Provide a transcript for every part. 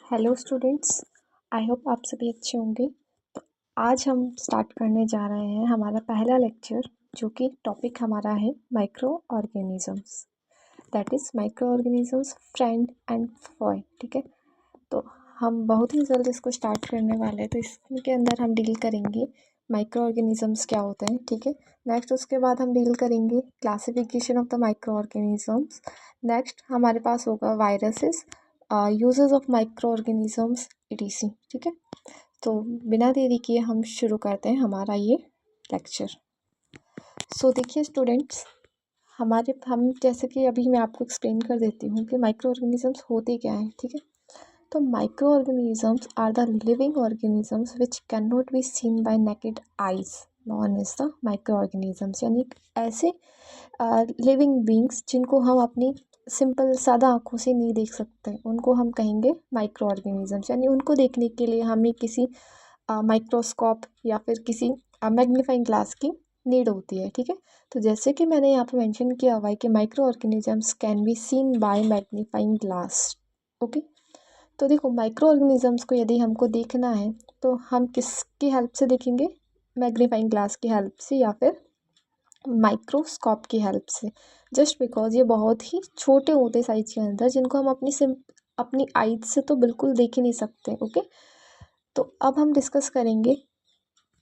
Hello students. I hope आप सभी अच्छे होंगे। तो आज हम स्टार्ट करने जा रहे हैं हमारा पहला लेक्चर, जो कि टॉपिक हमारा है micro organisms, that is micro organisms friend and Foy. ठीक है, तो हम बहुत ही जल्द इसको स्टार्ट करने वाले हैं। तो इसके अंदर हम डील करेंगे माइक्रो ऑर्गेनिजम्स क्या होते हैं। ठीक है, नेक्स्ट उसके बाद हम डील करेंगे classification of the micro organisms. Next हमारे पास होगा viruses, uses of micro organisms etc। ठीक है, तो बिना देरी किए हम शुरू करते हैं हमारा ये लेक्चर। सो देखिए स्टूडेंट्स, हम जैसे कि अभी मैं आपको एक्सप्लेन कर देती हूँ कि माइक्रो ऑर्गेनिजम्स होते क्या हैं। ठीक है, तो micro organisms are the living organisms which can not be seen by naked eyes, known as the micro organisms. यानी ऐसे लिविंग बींग्स जिनको हम अपनी सिंपल सादा आँखों से नहीं देख सकते, उनको हम कहेंगे माइक्रो ऑर्गेनिजम्स। यानी उनको देखने के लिए हमें किसी माइक्रोस्कोप या फिर किसी मैग्नीफाइंग ग्लास की नीड होती है। ठीक है, तो जैसे कि मैंने यहाँ पे मेंशन किया हुआ है कि micro organisms can be seen by magnifying glass. Okay, तो देखो माइक्रो ऑर्गेनिजम्स को यदि हमको देखना है तो हम किसकी हेल्प से देखेंगे? मैग्नीफाइंग ग्लास की हेल्प से या फिर माइक्रोस्कोप की हेल्प से। जस्ट बिकॉज ये बहुत ही छोटे होते साइज के अंदर, जिनको हम अपनी आइज से तो बिल्कुल देख ही नहीं सकते। ओके, तो अब हम डिस्कस करेंगे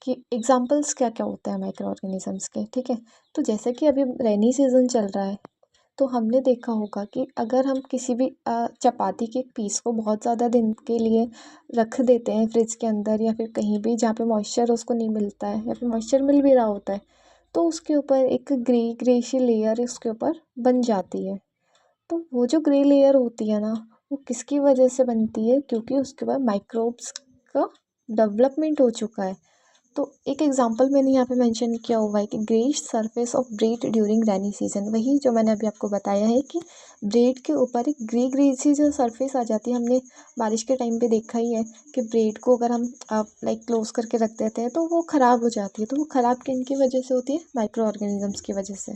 कि एग्जांपल्स क्या क्या होते हैं माइक्रो ऑर्गेनिजम्स के। ठीक है, तो जैसे कि अभी रेनी सीजन चल रहा है, तो हमने देखा होगा कि अगर हम किसी भी चपाती के पीस को बहुत ज़्यादा दिन के लिए रख देते हैं फ्रिज के अंदर या फिर कहीं भी जहाँ पे मॉइस्चर उसको नहीं मिलता है, या फिर मॉइस्चर मिल भी रहा होता है, तो उसके ऊपर एक ग्रेशी लेयर उसके ऊपर बन जाती है। तो वो जो ग्रे लेयर होती है ना, वो किसकी वजह से बनती है? क्योंकि उसके बाद माइक्रोब्स का डेवलपमेंट हो चुका है। तो एक एग्जांपल मैंने यहाँ पे मेंशन किया हुआ है कि greyish surface of bread during rainy season. वही जो मैंने अभी आपको बताया है कि ब्रेड के ऊपर एक ग्रे ग्रे सी जो सरफेस आ जाती है। हमने बारिश के टाइम पे देखा ही है कि ब्रेड को अगर हम लाइक क्लोज करके रख देते हैं तो वो ख़राब हो जाती है। तो वो ख़राब किन की वजह से होती है? माइक्रो ऑर्गेनिजम्स की वजह से।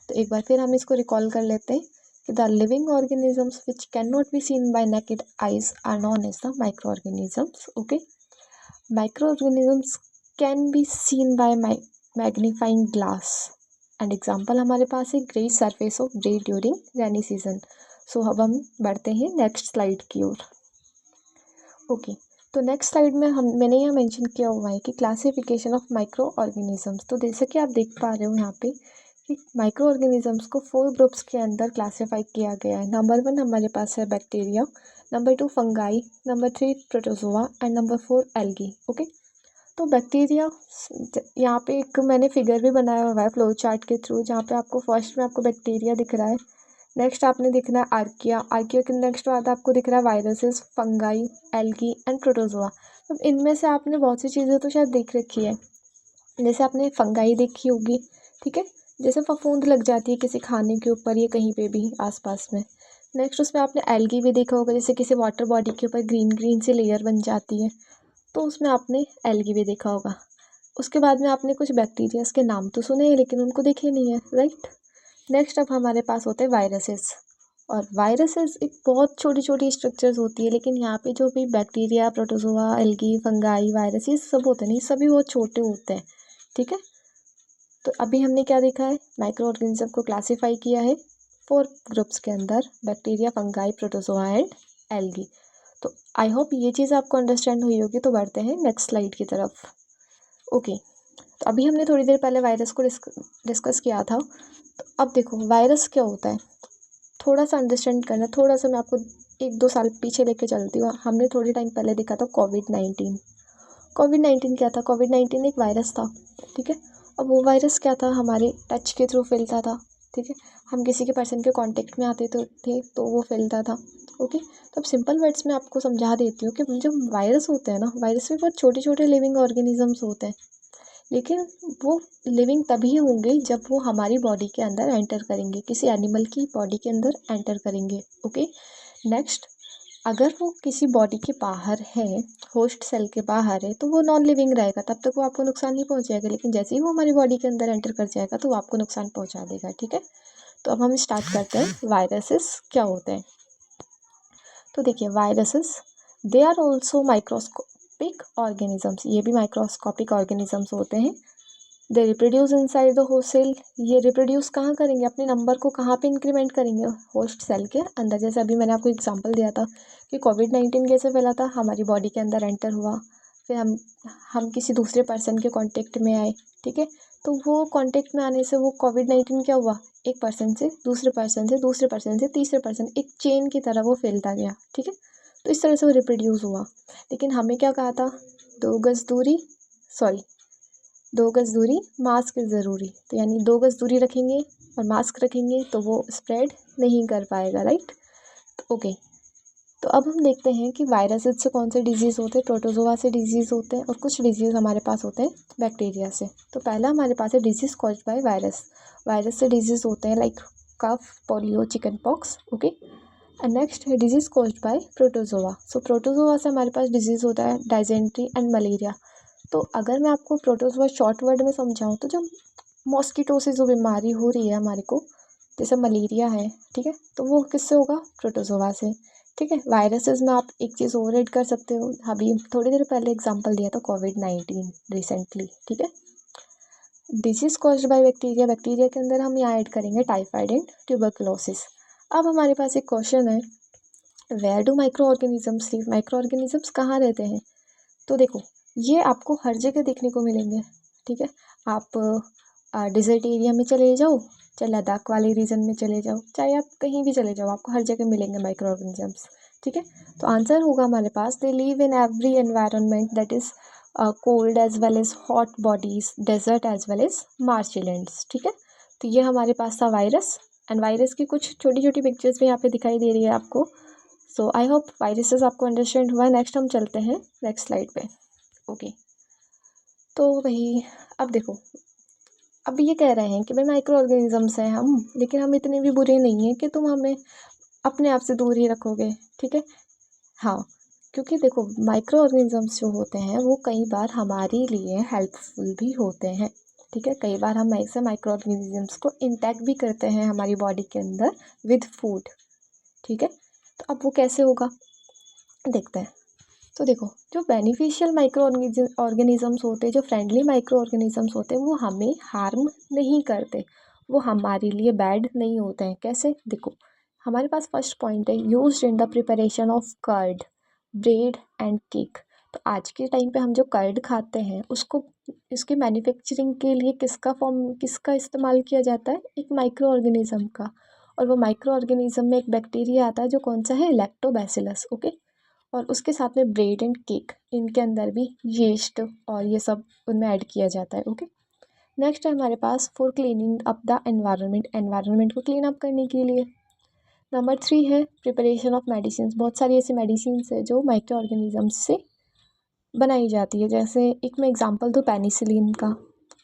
तो एक बार फिर हम इसको रिकॉल कर लेते हैं कि the living organisms which can not be seen by naked eyes are known as the micro organisms. Okay, micro organisms can be seen by magnifying glass and example हमारे पास है grey surface of bread during rainy season. So अब हम बढ़ते हैं next slide की ओर। Okay, तो नेक्स्ट स्लाइड में मैंने यहाँ मेंशन किया हुआ है कि क्लासिफिकेशन ऑफ माइक्रो ऑर्गेनिजम्स। तो जैसे कि आप देख पा रहे हो यहाँ पे कि माइक्रो ऑर्गेनिजम्स को 4 ग्रुप्स के अंदर क्लासीफाई किया गया है। नंबर 1 हमारे पास है bacteria, number 2 fungi, number 3 protozoa and number 4 algae. Okay, तो बैक्टीरिया, यहाँ पे एक मैंने फिगर भी बनाया हुआ है फ्लो चार्ट के थ्रू, जहाँ पे आपको फर्स्ट में आपको बैक्टीरिया दिख रहा है, नेक्स्ट आपने दिखना है आर्किया, आर्किया के नेक्स्ट बाद आपको दिख रहा है viruses, fungi, algae and protozoa. अब इनमें से आपने बहुत सी चीज़ें तो शायद देख रखी है, जैसे आपने फंगाई देखी होगी। ठीक है, जैसे फफूंद लग जाती है किसी खाने के ऊपर या कहीं पे भी आसपास में। नेक्स्ट उसमें आपने एल्गी भी देखा होगा, जैसे किसी वाटर बॉडी के ऊपर ग्रीन ग्रीन सी लेयर बन जाती है, तो उसमें आपने एल्गी भी देखा होगा। उसके बाद में आपने कुछ बैक्टीरियाज के नाम तो सुने हैं लेकिन उनको देखे नहीं है, राइट। नेक्स्ट अब हमारे पास होते हैं वायरसेस, और वायरसेस एक बहुत छोटी छोटी स्ट्रक्चर्स होती है, लेकिन यहाँ पे जो भी bacteria, protozoa, algae, fungi, virus ये सब होते हैं, नहीं सभी बहुत छोटे होते हैं। ठीक है, तो अभी हमने क्या देखा है? माइक्रो ऑर्गेनिज्म को क्लासीफाई किया है 4 ग्रुप्स के अंदर, bacteria, fungi, protozoa and algae. तो आई होप ये चीज़ आपको अंडरस्टैंड हुई होगी। तो बढ़ते हैं नेक्स्ट स्लाइड की तरफ। ओके, तो अभी हमने थोड़ी देर पहले वायरस को डिस्कस किया था। तो अब देखो वायरस क्या होता है, थोड़ा सा अंडरस्टैंड करना। थोड़ा सा मैं आपको 1-2 साल पीछे लेके चलती हूँ। हमने थोड़ी टाइम पहले देखा था कोविड-19। कोविड-19 क्या था? कोविड-19 एक वायरस था। ठीक है, अब वो वायरस क्या था? हमारे टच के थ्रू फैलता था। ठीक है, हम किसी के पर्सन के कांटेक्ट में आते थे तो वो फैलता था। ओके, तो अब सिंपल वर्ड्स में आपको समझा देती हूँ कि जो वायरस होते हैं ना, वायरस में बहुत छोटे छोटे लिविंग ऑर्गेनिजम्स होते हैं, लेकिन वो लिविंग तभी होंगे जब वो हमारी बॉडी के अंदर एंटर करेंगे, किसी एनिमल की बॉडी के अंदर एंटर करेंगे। ओके, नेक्स्ट, अगर वो किसी बॉडी के बाहर है, होस्ट सेल के बाहर है, तो वो नॉन लिविंग रहेगा, तब तक वो आपको नुकसान नहीं पहुंचाएगा। लेकिन जैसे ही वो हमारी बॉडी के अंदर एंटर कर जाएगा तो वो आपको नुकसान पहुंचा देगा। ठीक है, तो अब हम स्टार्ट करते हैं वायरसेस क्या होते हैं। तो देखिए viruses, they are also microscopic organisms, ये भी माइक्रोस्कोपिक ऑर्गेनिजम्स होते हैं। They reproduce inside the host cell, ये रिप्रोड्यूस कहाँ करेंगे, अपने नंबर को कहाँ पे इंक्रीमेंट करेंगे, होस्ट सेल के अंदर। जैसे अभी मैंने आपको एग्जांपल दिया था कि कोविड-19 कैसे फैला था, हमारी बॉडी के अंदर एंटर हुआ, फिर हम किसी दूसरे पर्सन के कांटेक्ट में आए, ठीक है। तो वो कांटेक्ट में आने से वो कोविड-19 क्या हुआ, एक पर्सन से दूसरे पर्सन से दूसरे पर्सन से तीसरे पर्सन, एक चेन की तरह वो फैलता गया, ठीक है। तो इस तरह से वो रिप्रोड्यूस हुआ। लेकिन हमें क्या कहा था, 2 गज दूरी मास्क ज़रूरी, तो यानी 2 गज दूरी रखेंगे और मास्क रखेंगे तो वो स्प्रेड नहीं कर पाएगा, राइट। ओके, तो अब हम देखते हैं कि वायरसेस से कौन से डिजीज़ होते हैं। प्रोटोजोआ से डिजीज़ होते हैं और कुछ डिजीज़ हमारे पास होते हैं बैक्टीरिया से। तो पहला हमारे पास है disease caused by virus. Virus से डिजीज़ होते हैं like cough, polio, chicken pox, okay. And next है disease caused by protozoa. So protozoa से हमारे पास डिजीज़ होता है डायजेंट्री एंड मलेरिया। तो अगर मैं आपको प्रोटोजोआ शॉर्ट वर्ड में समझाऊँ तो जो मॉस्किटो से जो बीमारी हो रही है हमारे को, जैसे मलेरिया है, ठीक है, तो वो किससे होगा, प्रोटोजोआ से, ठीक है। वायरसेस में आप एक चीज़ और ऐड कर सकते हो, अभी थोड़ी देर पहले एग्जांपल दिया था कोविड-19 रिसेंटली, ठीक है। Disease caused by bacteria, bacteria के अंदर हम यहाँ ऐड करेंगे टाइफाइड एंड ट्यूबरकुलोसिस। अब हमारे पास एक क्वेश्चन है, where do micro organisms live, micro organisms कहाँ रहते हैं। तो देखो, ये आपको हर जगह देखने को मिलेंगे, ठीक है। आप डिजर्ट एरिया में चले जाओ, चाहे लद्दाख वाले रीजन में चले जाओ, चाहे आप कहीं भी चले जाओ, आपको हर जगह मिलेंगे माइक्रो ऑर्गेनिजम्स, ठीक है। तो आंसर होगा हमारे पास, they live in every environment that is cold as well as hot bodies, desert as well as marshlands, ठीक है। तो ये हमारे पास था वायरस, एंड वायरस की कुछ छोटी छोटी पिक्चर्स भी यहाँ पे दिखाई दे रही है आपको। सो आई होप वायरसेस आपको अंडरस्टैंड हुआ है। नेक्स्ट हम चलते हैं नेक्स्ट स्लाइड पे, ओके। तो वही, अब देखो, अब ये कह रहे हैं कि भाई माइक्रो ऑर्गेनिजम्स हैं हम, लेकिन हम इतने भी बुरे नहीं हैं कि तुम हमें अपने आप से दूर ही रखोगे, ठीक है। हाँ, क्योंकि देखो माइक्रो ऑर्गेनिजम्स जो होते हैं वो कई बार हमारे लिए हेल्पफुल भी होते हैं, ठीक है। कई बार हम ऐसे माइक्रो ऑर्गेनिजम्स को इंटैक्ट भी करते हैं हमारी बॉडी के अंदर विद फूड, ठीक है। तो अब वो कैसे होगा, देखते हैं। तो देखो, जो बेनिफिशियल माइक्रो ऑर्गेनिजम्स होते हैं, जो फ्रेंडली माइक्रो ऑर्गेनिजम्स होते हैं, वो हमें हार्म नहीं करते, वो हमारे लिए बैड नहीं होते हैं। कैसे, देखो, हमारे पास फर्स्ट पॉइंट है, used in the preparation of curd, bread and cake. तो आज के टाइम पे हम जो कर्ड खाते हैं उसको, इसकी मैन्युफैक्चरिंग के लिए किसका इस्तेमाल किया जाता है, एक माइक्रो ऑर्गेनिज्म का। और वो माइक्रो ऑर्गेनिज्म में एक बैक्टीरिया आता है जो कौन सा है, लैक्टोबैसिलस, ओके। और उसके साथ में ब्रेड एंड केक, इनके अंदर भी यीस्ट और ये सब उनमें ऐड किया जाता है, ओके। नेक्स्ट है हमारे पास for cleaning up the environment, environment को क्लीन अप करने के लिए। नंबर 3 है प्रिपरेशन ऑफ मेडिसिन, बहुत सारी ऐसी मेडिसिन है जो माइक्रो ऑर्गेनिजम्स से बनाई जाती है। जैसे एक मैं एग्जांपल दूँ पेनिसिलिन का,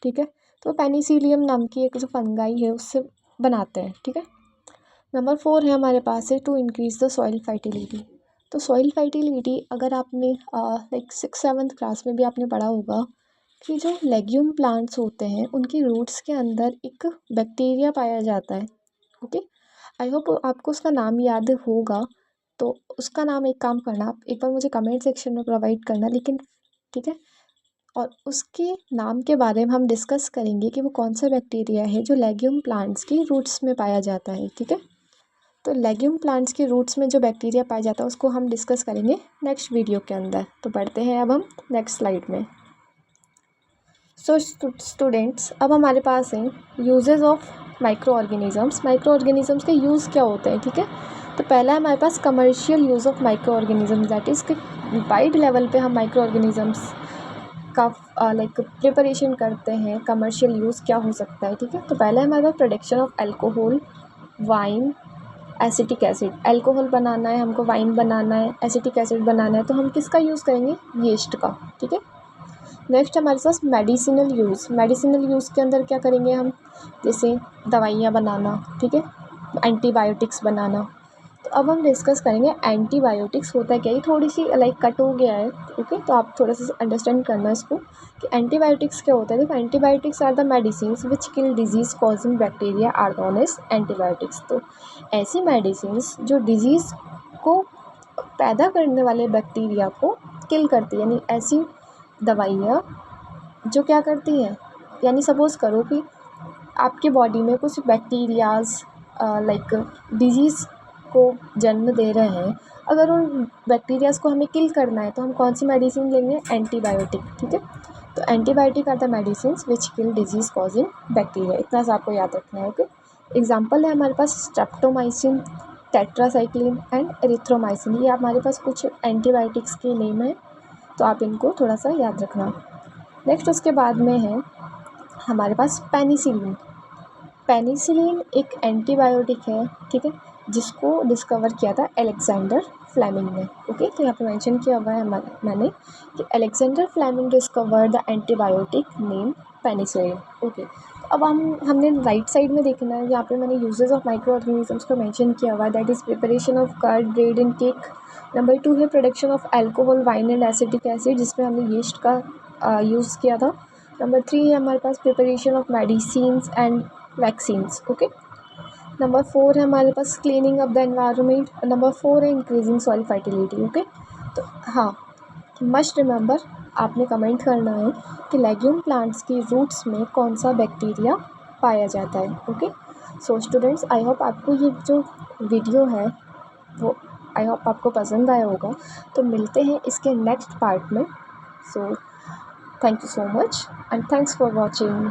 ठीक है। तो पेनिसिलियम नाम की एक जो फंगाई है उससे बनाते हैं, ठीक है। नंबर 4 है हमारे पास है to increase the soil fertility. तो सॉइल फर्टिलिटी अगर आपने लाइक 6-7 क्लास में भी आपने पढ़ा होगा कि जो लेग्यूम प्लांट्स होते हैं उनकी रूट्स के अंदर एक बैक्टीरिया पाया जाता है, ओके। आई होप आपको उसका नाम याद होगा, तो उसका नाम, एक काम करना, आप एक बार मुझे कमेंट सेक्शन में प्रोवाइड करना, लेकिन ठीक है। और उसके नाम के बारे में हम डिस्कस करेंगे कि वो कौन सा बैक्टीरिया है जो लेग्यूम प्लांट्स की रूट्स में पाया जाता है, ठीक है। तो लेग्यूम प्लांट्स के रूट्स में जो बैक्टीरिया पाया जाता है उसको हम डिस्कस करेंगे नेक्स्ट वीडियो के अंदर। तो बढ़ते हैं अब हम नेक्स्ट स्लाइड में। सो स्टूडेंट्स, अब हमारे पास है uses of micro organisms. Micro organisms के यूज़ क्या होते हैं, ठीक है। तो पहला है हमारे पास commercial use of micro organisms, that is कि वाइड लेवल पे हम माइक्रो ऑर्गेनिजम्स का लाइक प्रिपरेशन करते हैं। कमर्शियल यूज़ क्या हो सकता है, ठीक है। तो पहला है हमारे पास production of alcohol, wine, acetic acid. Alcohol बनाना है हमको, वाइन बनाना है, एसिटिक एसिड बनाना है, तो हम किसका यूज़ करेंगे, यीस्ट का, ठीक है। नेक्स्ट हमारे पास मेडिसिनल यूज़। मेडिसिनल यूज़ के अंदर क्या करेंगे हम, जैसे दवाइयाँ बनाना, ठीक है, एंटीबायोटिक्स बनाना। तो अब हम डिस्कस करेंगे एंटीबायोटिक्स होता है क्या, ये थोड़ी सी लाइक कट हो गया है, ओके। तो आप थोड़ा सा अंडरस्टैंड करना इसको कि एंटीबायोटिक्स क्या होता है। देखो, antibiotics are the medicine which kill disease causing bacteria are known as antibiotics. तो ऐसी मेडिसिन जो डिजीज़ को पैदा करने वाले बैक्टीरिया को किल करती है, यानी ऐसी दवाइयाँ जो क्या करती हैं, यानी सपोज़ करो कि आपके बॉडी में कुछ बैक्टीरियाज़ लाइक डिजीज़ को जन्म दे रहे हैं, अगर उन बैक्टीरियाज़ को हमें किल करना है तो हम कौन सी मेडिसिन लेंगे, एंटीबायोटिक, ठीक है। तो antibiotic are the medicines which kill disease causing bacteria, इतना सा आपको याद रखना है, ओके। एग्जाम्पल है हमारे पास स्ट्रेप्टोमाइसिन, टेट्रासाइक्लिन एंड एरिथ्रोमाइसिन, ये हमारे पास कुछ एंटीबायोटिक्स के नेम है, तो आप इनको थोड़ा सा याद रखना। नेक्स्ट उसके बाद में है हमारे पास पेनिसिलिन। पेनिसिलिन एक एंटीबायोटिक है, ठीक है, जिसको डिस्कवर किया था अलेक्जेंडर फ्लेमिंग ने, ओके। तो यहाँ पे मेंशन किया हुआ है मैंने कि Alexander Fleming discovered the antibiotic name penicillin, okay. अब हमने राइट साइड में देखना है, यहाँ पे मैंने यूजेस ऑफ माइक्रो ऑर्गेनिजम्स को मेंशन किया हुआ है, that is preparation of curd, bread and cake. Number 2 है production of alcohol, wine and acetic acid, जिसमें हमने यीस्ट का यूज़ किया था। नंबर 3 है हमारे पास preparation of medicines and vaccines, okay. Number 4 है हमारे पास cleaning of the environment. Number 4 है इंक्रीजिंग सॉइल फर्टिलिटी, ओके। तो हाँ, मस्ट रिमेंबर, आपने कमेंट करना है कि लेग्यूम प्लांट्स की रूट्स में कौन सा बैक्टीरिया पाया जाता है, okay. So students, I hope आपको ये जो वीडियो है वो आई होप आपको पसंद आया होगा। तो मिलते हैं इसके नेक्स्ट पार्ट में। So thank you so much and thanks for watching.